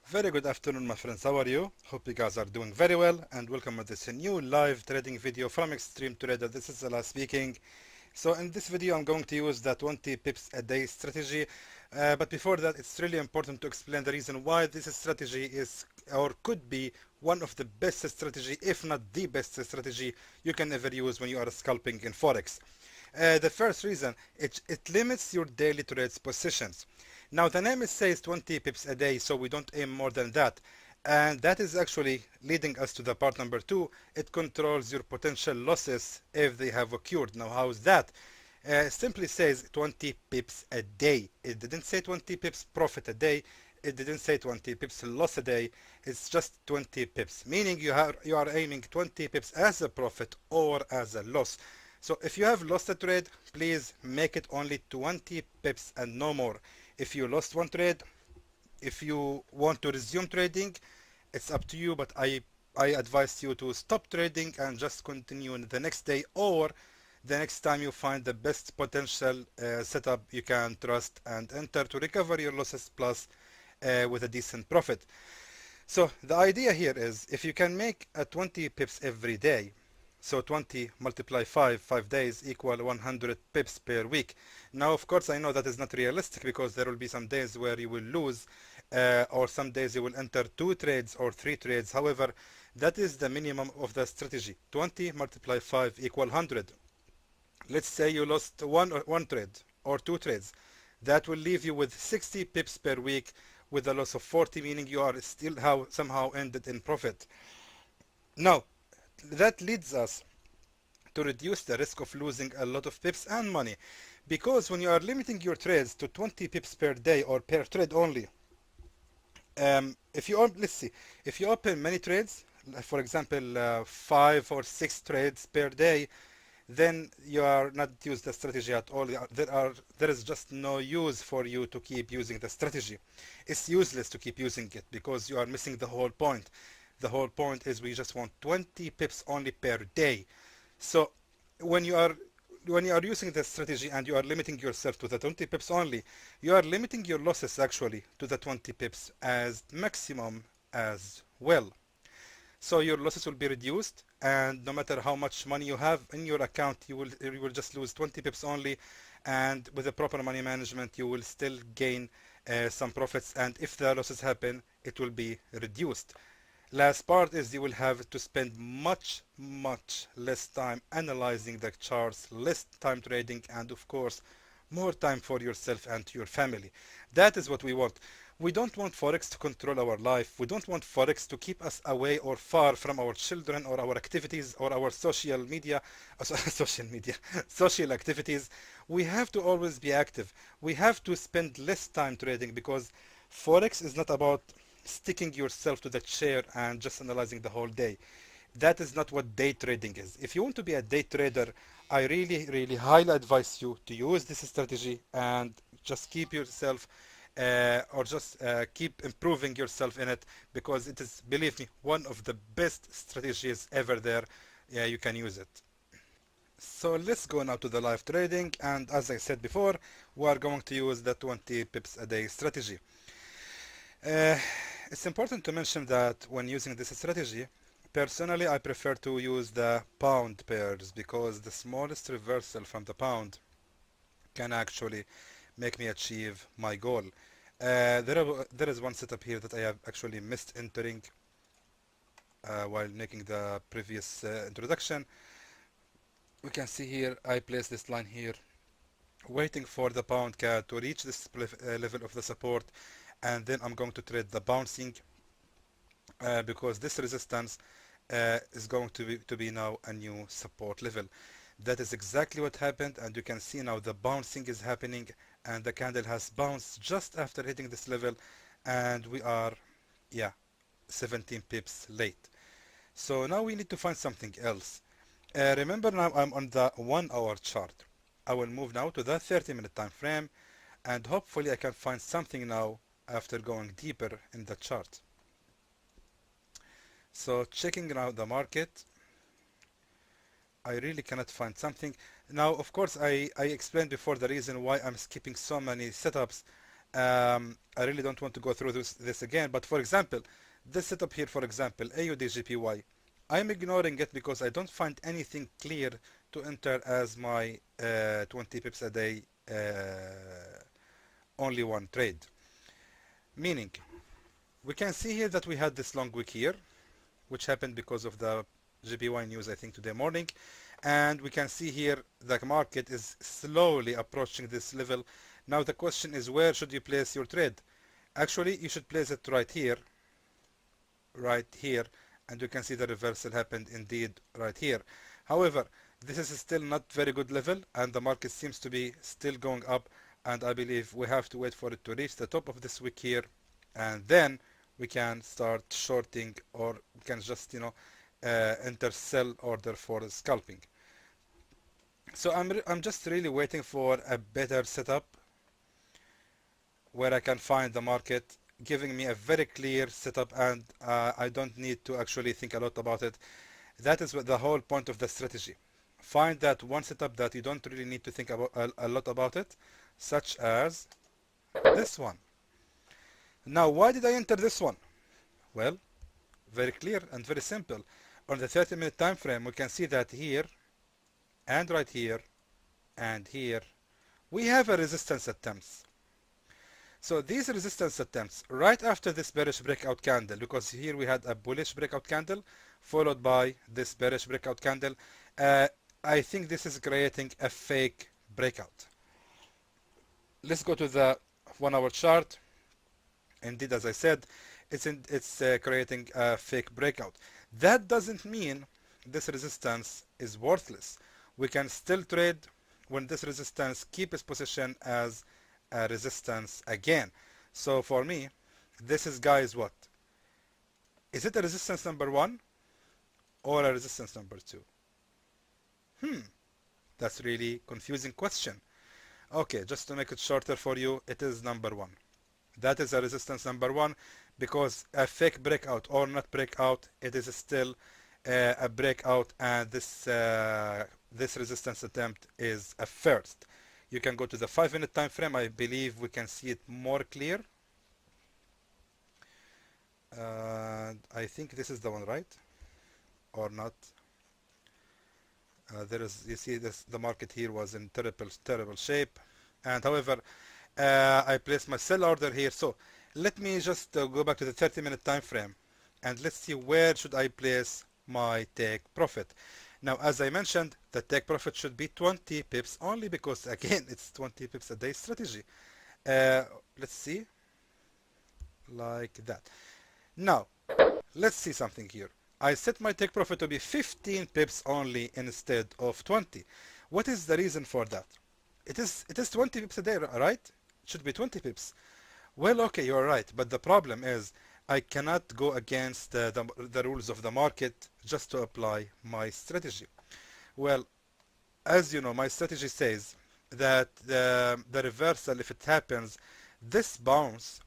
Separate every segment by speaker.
Speaker 1: Very good afternoon, my friends. How are you? Hope you guys are doing very well, and welcome to this new live trading video from Extreme Trader. This is Salah speaking. So in this video, I'm going to use the 20 pips a day strategy. But before that, it's really important to explain the reason why this strategy is or could be one of the best strategy, if not the best strategy you can ever use when you are scalping in Forex. The first reason, it limits your daily trades positions. Now the name says 20 pips a day, so we don't aim more than that. And that is actually leading us to the part number two. It controls your potential losses if they have occurred. Now how is that? Simply says 20 pips a day. It didn't say 20 pips profit a day. It didn't say 20 pips loss a day. It's just 20 pips, meaning you are aiming 20 pips as a profit or as a loss. So if you have lost a trade, please make it only 20 pips and no more. If you lost one trade, if you want to resume trading, it's up to you, but I advise you to stop trading and just continue in the next day or the next time you find the best potential setup you can trust and enter to recover your losses plus with a decent profit. So the idea here is if you can make a 20 pips every day, so 20 multiply 5 days equal 100 pips per week. Now, of course, I know that is not realistic because there will be some days where you will lose or some days you will enter 2 trades or 3 trades. However, that is the minimum of the strategy. 20 multiply 5 equal 100. Let's say you lost one trade or 2 trades. That will leave you with 60 pips per week with a loss of 40, meaning you are still somehow ended in profit. Now, that leads us to reduce the risk of losing a lot of pips and money, because when you are limiting your trades to 20 pips per day or per trade only, let's see, if you open many trades, for example 5 or 6 trades per day, then you are not use the strategy at all. There is just no use for you to keep using the strategy. It's useless to keep using it because you are missing the whole point. The whole point is we just want 20 pips only per day. So when you are using the strategy and you are limiting yourself to the 20 pips only, you are limiting your losses actually to the 20 pips as maximum as well. So your losses will be reduced, and no matter how much money you have in your account, you will just lose 20 pips only, and with the proper money management you will still gain some profits, and if the losses happen it will be reduced. Last part is you will have to spend much less time analyzing the charts, less time trading, and of course more time for yourself and your family. That is what we want. We don't want Forex to control our life. We don't want Forex to keep us away or far from our children or our activities or our social media, social activities. We have to always be active. We have to spend less time trading because Forex is not about sticking yourself to the chair and just analyzing the whole day. That is not what day trading is. If you want to be a day trader, I really highly advise you to use this strategy and just keep yourself or just keep improving yourself in it, because it is, believe me, one of the best strategies ever there. Yeah, you can use it. So let's go now to the live trading, and as I said before, we are going to use the 20 pips a day strategy. Uh, it's important to mention that when using this strategy, personally I prefer to use the pound pairs because the smallest reversal from the pound can actually make me achieve my goal. There is one setup here that I have actually missed entering while making the previous introduction. We can see here I place this line here waiting for the pound CAD to reach this level of the support, and then I'm going to trade the bouncing because this resistance is going to be now a new support level. That is exactly what happened, and you can see now the bouncing is happening and the candle has bounced just after hitting this level, and we are 17 pips late. So now we need to find something else. Remember, now I'm on the 1 hour chart. I will move now to the 30-minute time frame, and hopefully I can find something now after going deeper in the chart. So checking now the market, I really cannot find something. Now, of course, I explained before the reason why I'm skipping so many setups, I really don't want to go through this again, but for example, this setup here, for example, AUDGPY, I'm ignoring it because I don't find anything clear to enter as my 20 pips a day only one trade. Meaning, we can see here that we had this long wick here, which happened because of the GPY news, I think, today morning. And we can see here the market is slowly approaching this level. Now the question is, where should you place your trade? Actually, you should place it right here, and you can see the reversal happened indeed right here. However, this is still not very good level, and the market seems to be still going up, and I believe we have to wait for it to reach the top of this wick here, and then we can start shorting, or we can just enter sell order for scalping. So I'm just really waiting for a better setup where I can find the market giving me a very clear setup, and I don't need to actually think a lot about it. That is what the whole point of the strategy. Find that one setup that you don't really need to think about a lot about it, such as this one. Now, why did I enter this one? Well, very clear and very simple. On the 30-minute time frame, we can see that here and right here and here we have a resistance attempts. So these resistance attempts right after this bearish breakout candle, because here we had a bullish breakout candle followed by this bearish breakout candle, I think this is creating a fake breakout. Let's go to the 1 hour chart. Indeed, as I said, it's creating a fake breakout. That doesn't mean this resistance is worthless. We can still trade when this resistance keep its position as a resistance again. So for me, this is, guys, what? Is it a resistance number 1 or a resistance number 2? That's really confusing question. Okay, just to make it shorter for you, it is number 1. That is a resistance number 1, because a fake breakout or not breakout, it is still a breakout, and this resistance attempt is a first. You can go to the 5-minute time frame. I believe we can see it more clear. I think this is the one, right? Or not? There is, you see, the market here was in terrible shape, and however, I placed my sell order here. So let me just go back to the 30-minute time frame, and let's see where should I place my take profit. Now, as I mentioned, the take profit should be 20 pips only, because again, it's 20 pips a day strategy. Let's see, like that. Now, let's see something here. I set my take profit to be 15 pips only instead of 20. What is the reason for that? It is 20 pips a day, right? It should be 20 pips. Well, okay, you're right, but the problem is I cannot go against the rules of the market just to apply my strategy. Well, as you know, my strategy says that the reversal, if it happens, this bounce,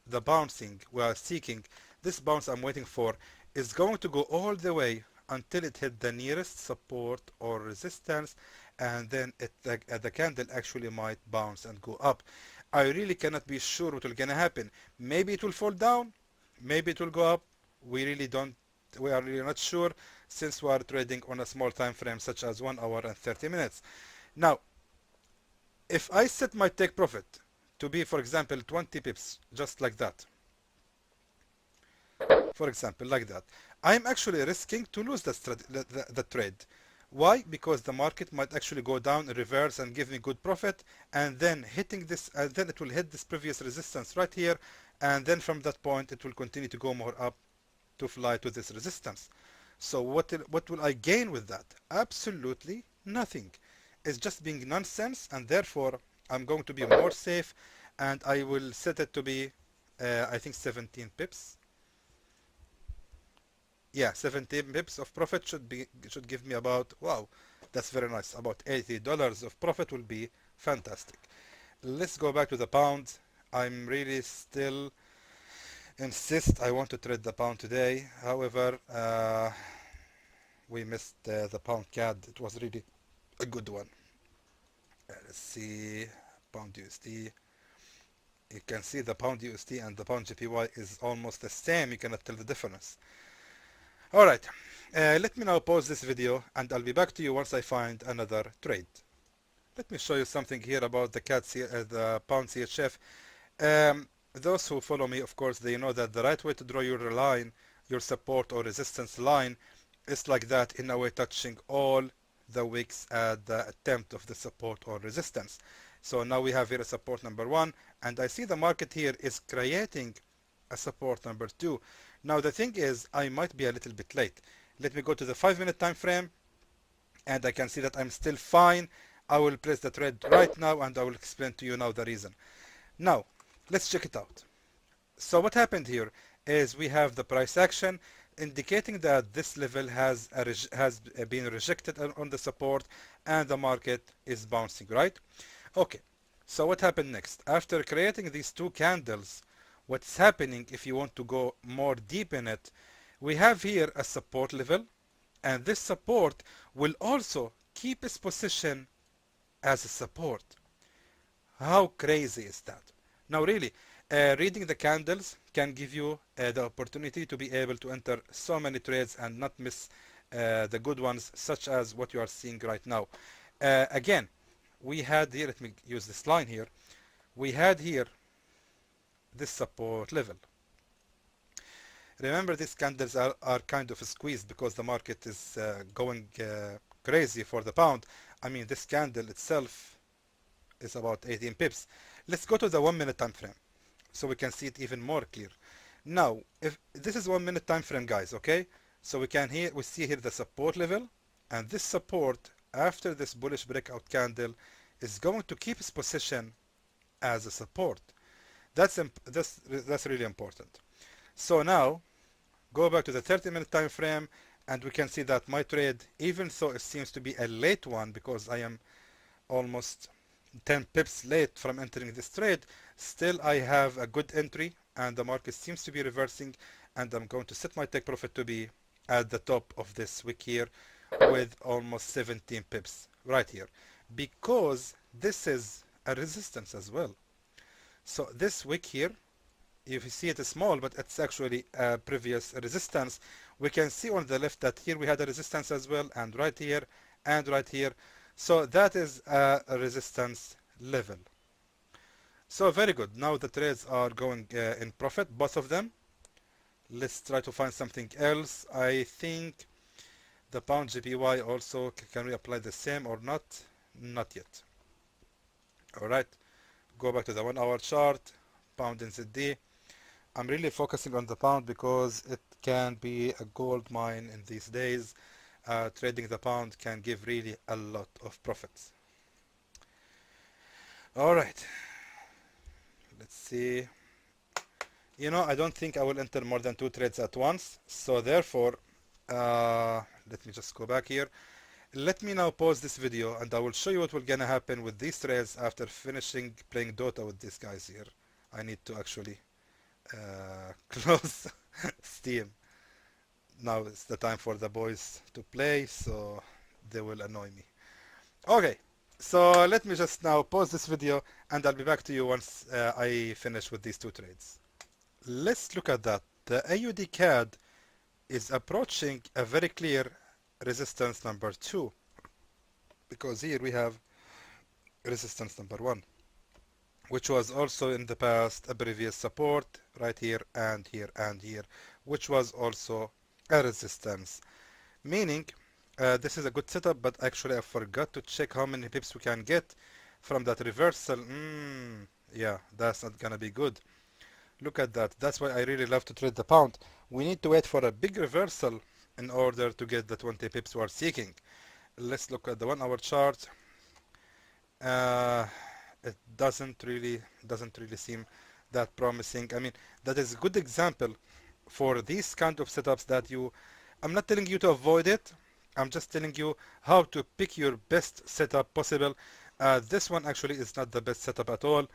Speaker 1: the bouncing we are seeking, this bounce I'm waiting for, is going to go all the way until it hit the nearest support or resistance, and then the candle actually might bounce and go up. I really cannot be sure what will gonna happen. Maybe it will fall down, maybe it will go up. We are really not sure, since we are trading on a small time frame such as 1 hour and 30 minutes. Now, if I set my take profit to be, for example, 20 pips, just like that, for example, like that, I'm actually risking to lose the trade. Why? Because the market might actually go down, reverse, and give me good profit, and then hitting this, and then it will hit this previous resistance right here, and then from that point it will continue to go more up to fly to this resistance. So what will I gain with that? Absolutely nothing. It's just being nonsense, and therefore I'm going to be more safe, and I will set it to be I think 17 pips. Yeah, 17 pips of profit should give me about, wow, that's very nice, about $80 of profit will be fantastic. Let's go back to the pound. I'm really still insist I want to trade the pound today. However, we missed the pound CAD. It was really a good one. Let's see, pound USD. You can see the pound USD and the pound JPY is almost the same. You cannot tell the difference. All right, let me now pause this video and I'll be back to you once I find another trade. Let me show you something here about the pound CHF. Those who follow me, of course, they know that the right way to draw your line, your support or resistance line, is like that, in a way touching all the wicks at the attempt of the support or resistance. So now we have here a support number 1, and I see the market here is creating a support number 2. Now the thing is, I might be a little bit late. Let me go to the 5-minute time frame, and I can see that I'm still fine. I will place the trade right now and I will explain to you now the reason. Now, let's check it out. So what happened here is we have the price action indicating that this level has been rejected on the support and the market is bouncing, right? Okay, so what happened next? After creating these two candles, what's happening, if you want to go more deep in it, we have here a support level, and this support will also keep its position as a support. How crazy is that? Now really, reading the candles can give you the opportunity to be able to enter so many trades and not miss the good ones, such as what you are seeing right now. Again, we had here, let me use this line here, we had here this support level. Remember, these candles are kind of squeezed because the market is going crazy for the pound. I mean, this candle itself is about 18 pips. Let's go to the 1-minute time frame so we can see it even more clear. Now, if this is 1-minute time frame, guys, okay? So we see here the support level, and this support after this bullish breakout candle is going to keep its position as a support. That's really important. So now go back to the 30-minute time frame, and we can see that my trade, even though it seems to be a late one because I am almost 10 pips late from entering this trade, still I have a good entry and the market seems to be reversing, and I'm going to set my take profit to be at the top of this wick here with almost 17 pips right here, because this is a resistance as well. So this wick here, if you see it is small, but it's actually a previous resistance. We can see on the left that here we had a resistance as well, and right here and right here. So that is a resistance level. So very good. Now the trades are going in profit, both of them. Let's try to find something else. I think the pound JPY also, can we apply the same or not? Not yet. All right, go back to the 1-hour chart, pound NZD. I'm really focusing on the pound because it can be a gold mine in these days. Trading the pound can give really a lot of profits. All right, let's see. You know, I don't think I will enter more than 2 trades at once. So therefore, let me just go back here. Let me now pause this video and I will show you what will gonna happen with these trades after finishing playing Dota with these guys here. I need to actually close Steam. Now it's the time for the boys to play, so they will annoy me. Okay, so let me just now pause this video and I'll be back to you once I finish with these 2 trades. Let's look at that. The AUD CAD is approaching a very clear resistance number 2, because here we have resistance number 1, which was also in the past a previous support right here and here and here, which was also a resistance. Meaning this is a good setup, but actually I forgot to check how many pips we can get from that reversal. Yeah, that's not gonna be good. Look at that. That's why I really love to trade the pound. We need to wait for a big reversal in order to get the 20 pips we are seeking. Let's look at the 1-hour chart. It doesn't really seem that promising. I mean, that is a good example for these kind of setups that I'm not telling you to avoid it. I'm just telling you how to pick your best setup possible. This one actually is not the best setup at all.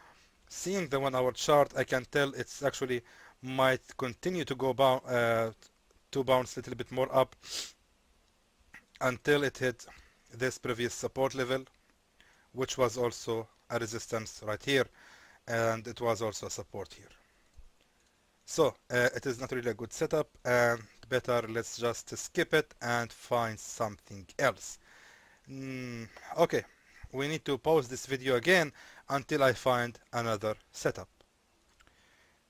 Speaker 1: Seeing the 1-hour chart, I can tell it's actually might continue to go to bounce a little bit more up until it hit this previous support level, which was also a resistance right here. and it was also a support here. So it is not really a good setup, and better let's just skip it and find something else. Okay, we need to pause this video again until I find another setup.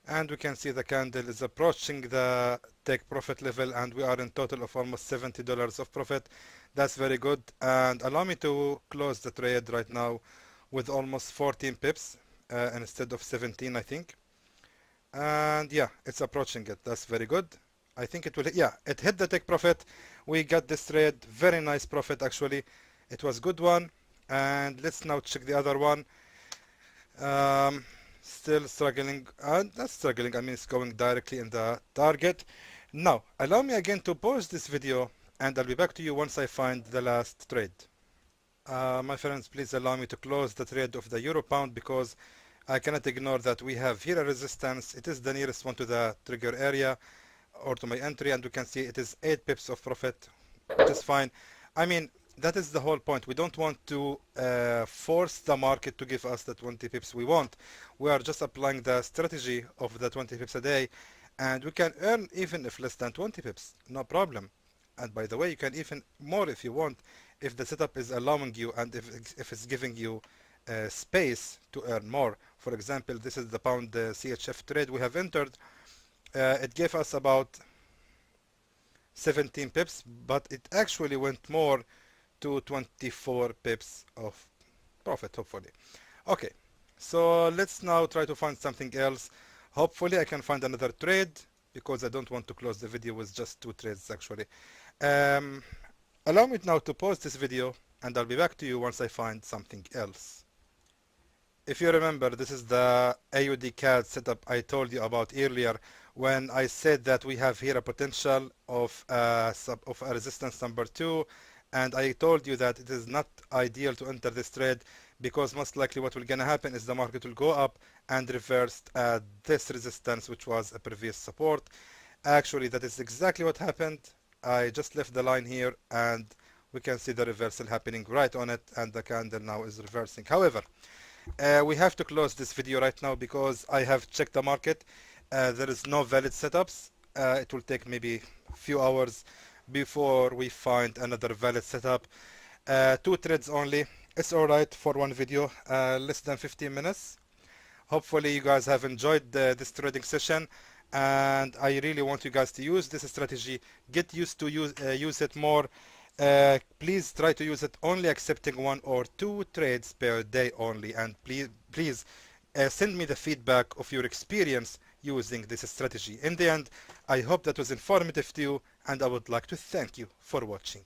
Speaker 1: And we can see the candle is approaching the take profit level, and we are in total of almost $70 of profit. That's very good. And allow me to close the trade right now with almost 14 pips instead of 17, I think. And yeah, it's approaching it. That's very good. I think it will, yeah, it hit the take profit. We got this trade, very nice profit actually. It was good one. And let's now check the other one. Still struggling, not struggling, I mean it's going directly in the target. Now, allow me again to pause this video, and I'll be back to you once I find the last trade. My friends, please allow me to close the trade of the euro pound, because I cannot ignore that we have here a resistance. It is the nearest one to the trigger area or to my entry, and we can see it is 8 pips of profit, which is fine. I mean, that is the whole point. We don't want to force the market to give us the 20 pips we want. We are just applying the strategy of the 20 pips a day, and we can earn even if less than 20 pips, no problem. And by the way, you can even more if you want, if the setup is allowing you and if it's giving you space to earn more. For example, this is the pound CHF trade we have entered. It gave us about 17 pips, but it actually went more to 24 pips of profit, hopefully. Okay, so let's now try to find something else. Hopefully I can find another trade, because I don't want to close the video with just 2 trades actually. Allow me now to pause this video, and I'll be back to you once I find something else. If you remember, this is the AUD CAD setup I told you about earlier, when I said that we have here a potential of a resistance number 2, and I told you that it is not ideal to enter this trade, because most likely what will gonna happen is the market will go up and reverse this resistance, which was a previous support. Actually, that is exactly what happened. I just left the line here, and we can see the reversal happening right on it, and the candle now is reversing. However, we have to close this video right now, because I have checked the market. There is no valid setups. It will take maybe a few hours before we find another valid setup. 2 trades only. It's alright for one video, less than 15 minutes. Hopefully you guys have enjoyed this trading session, and I really want you guys to use this strategy. Get used to use it more. Please try to use it only accepting 1 or 2 trades per day only, and please send me the feedback of your experience using this strategy. In the end, I hope that was informative to you, and I would like to thank you for watching.